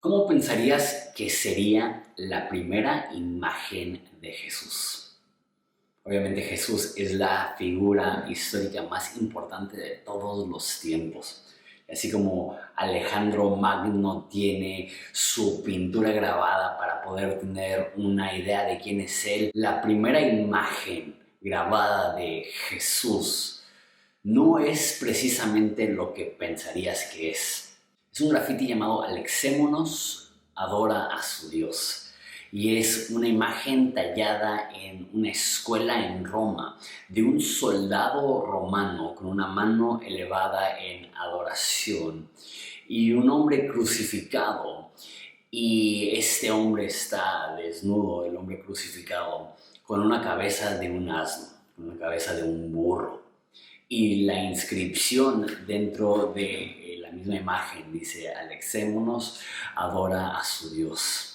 ¿Cómo pensarías que sería la primera imagen de Jesús? Obviamente Jesús es la figura histórica más importante de todos los tiempos. Así como Alejandro Magno tiene su pintura grabada para poder tener una idea de quién es él, la primera imagen grabada de Jesús no es precisamente lo que pensarías que es. Es un grafiti llamado Alexémonos adora a su Dios. Y es una imagen tallada en una escuela en Roma de un soldado romano con una mano elevada en adoración y un hombre crucificado. Y este hombre está desnudo, el hombre crucificado, con una cabeza de un asno, con una cabeza de un burro. Y la inscripción dentro de la misma imagen dice: Alexémonos adora a su Dios.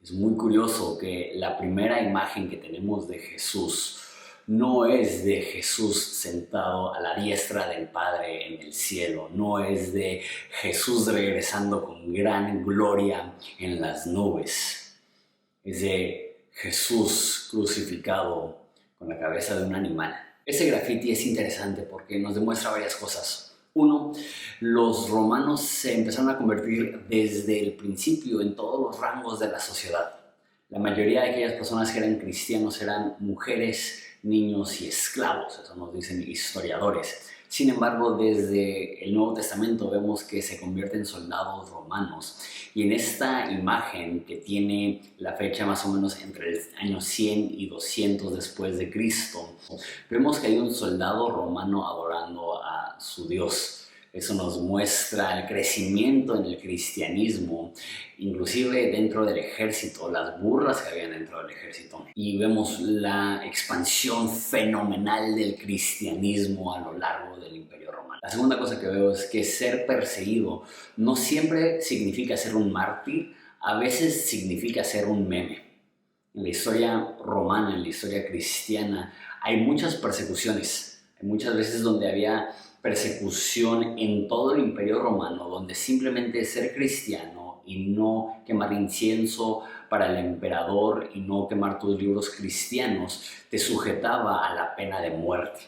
Es muy curioso que la primera imagen que tenemos de Jesús no es de Jesús sentado a la diestra del Padre en el cielo, no es de Jesús regresando con gran gloria en las nubes, es de Jesús crucificado con la cabeza de un animal. Ese grafiti es interesante porque nos demuestra varias cosas. Uno, los romanos se empezaron a convertir desde el principio en todos los rangos de la sociedad. La mayoría de aquellas personas que eran cristianos eran mujeres, niños y esclavos, eso nos dicen historiadores. Sin embargo, desde el Nuevo Testamento vemos que se convierten en soldados romanos. Y en esta imagen, que tiene la fecha más o menos entre el año 100 y 200 después de Cristo, vemos que hay un soldado romano adorando a su Dios. Eso nos muestra el crecimiento en el cristianismo, inclusive dentro del ejército, las burlas que habían dentro del ejército. Y vemos la expansión fenomenal del cristianismo a lo largo del Imperio Romano. La segunda cosa que veo es que ser perseguido no siempre significa ser un mártir, a veces significa ser un meme. En la historia romana, en la historia cristiana, hay muchas persecuciones. Hay muchas veces donde había persecución en todo el Imperio Romano, donde simplemente ser cristiano y no quemar incienso para el emperador y no quemar tus libros cristianos te sujetaba a la pena de muerte.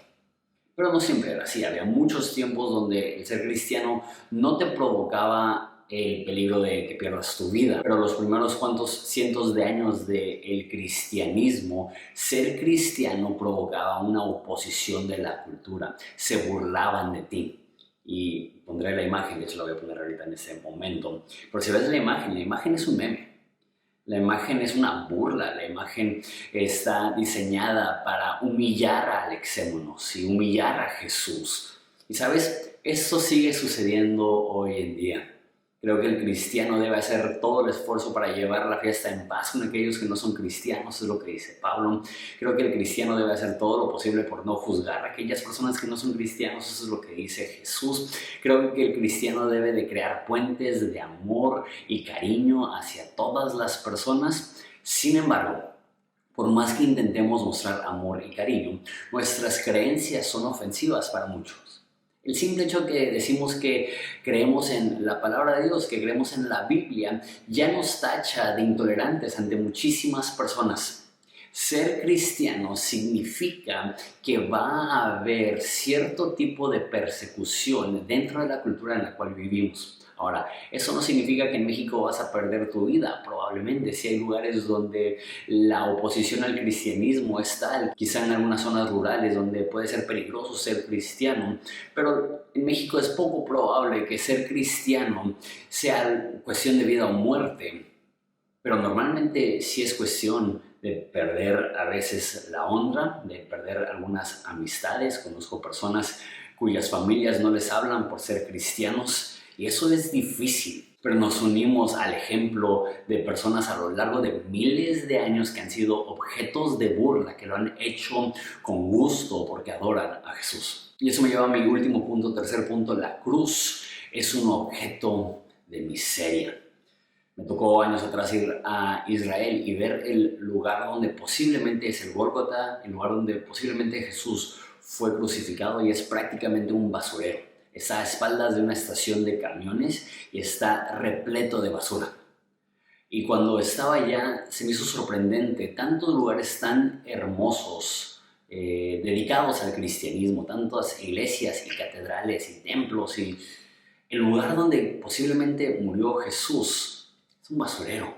Pero no siempre era así. Había muchos tiempos donde el ser cristiano no te provocaba el peligro de que pierdas tu vida. Pero los primeros cuantos cientos de años del cristianismo, ser cristiano provocaba una oposición de la cultura. Se burlaban de ti. Y pondré la imagen, que se la voy a poner ahorita en ese momento. Pero si ves la imagen es un meme. La imagen es una burla, la imagen está diseñada para humillar a Alexémonos y humillar a Jesús. Y sabes, esto sigue sucediendo hoy en día. Creo que el cristiano debe hacer todo el esfuerzo para llevar la fiesta en paz con aquellos que no son cristianos, es lo que dice Pablo. Creo que el cristiano debe hacer todo lo posible por no juzgar a aquellas personas que no son cristianos, eso es lo que dice Jesús. Creo que el cristiano debe de crear puentes de amor y cariño hacia todas las personas. Sin embargo, por más que intentemos mostrar amor y cariño, nuestras creencias son ofensivas para muchos. El simple hecho que decimos que creemos en la palabra de Dios, que creemos en la Biblia, ya nos tacha de intolerantes ante muchísimas personas. Ser cristiano significa que va a haber cierto tipo de persecución dentro de la cultura en la cual vivimos. Ahora, eso no significa que en México vas a perder tu vida, probablemente sí hay lugares donde la oposición al cristianismo es tal, quizá en algunas zonas rurales donde puede ser peligroso ser cristiano, pero en México es poco probable que ser cristiano sea cuestión de vida o muerte, pero normalmente sí es cuestión de perder a veces la honra, de perder algunas amistades. Conozco personas cuyas familias no les hablan por ser cristianos, y eso es difícil, pero nos unimos al ejemplo de personas a lo largo de miles de años que han sido objetos de burla, que lo han hecho con gusto porque adoran a Jesús. Y eso me lleva a mi último punto, tercer punto: la cruz es un objeto de miseria. Me tocó años atrás ir a Israel y ver el lugar donde posiblemente es el Gólgota, el lugar donde posiblemente Jesús fue crucificado, y es prácticamente un basurero. Está a espaldas de una estación de camiones y está repleto de basura. Y cuando estaba allá se me hizo sorprendente tantos lugares tan hermosos dedicados al cristianismo, tantas iglesias y catedrales y templos, y el lugar donde posiblemente murió Jesús es un basurero.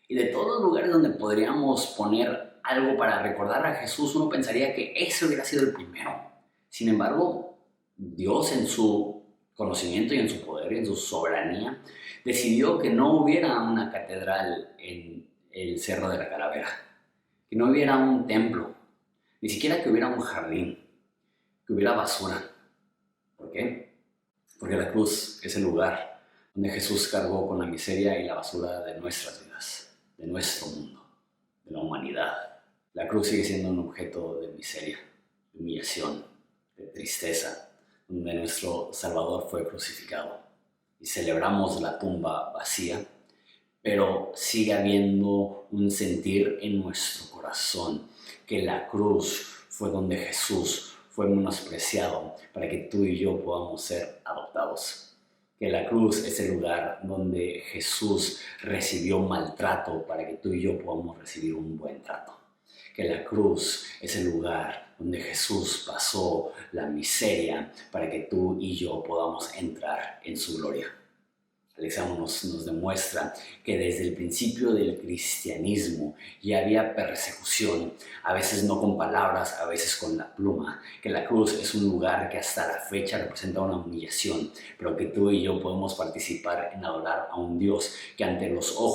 Y de todos los lugares donde podríamos poner algo para recordar a Jesús, uno pensaría que ese hubiera sido el primero. Sin embargo, Dios en su conocimiento y en su poder y en su soberanía decidió que no hubiera una catedral en el Cerro de la Calavera, que no hubiera un templo, ni siquiera que hubiera un jardín, que hubiera basura. ¿Por qué? Porque la cruz es el lugar donde Jesús cargó con la miseria y la basura de nuestras vidas, de nuestro mundo, de la humanidad. La cruz sigue siendo un objeto de miseria, de humillación, de tristeza, donde nuestro Salvador fue crucificado. Y celebramos la tumba vacía, pero sigue habiendo un sentir en nuestro corazón que la cruz fue donde Jesús fue menospreciado para que tú y yo podamos ser adoptados. Que la cruz es el lugar donde Jesús recibió maltrato para que tú y yo podamos recibir un buen trato. Que la cruz es el lugar donde Jesús pasó la miseria para que tú y yo podamos entrar en su gloria. El examen nos demuestra que desde el principio del cristianismo ya había persecución, a veces no con palabras, a veces con la pluma, que la cruz es un lugar que hasta la fecha representa una humillación, pero que tú y yo podemos participar en adorar a un Dios que ante los ojos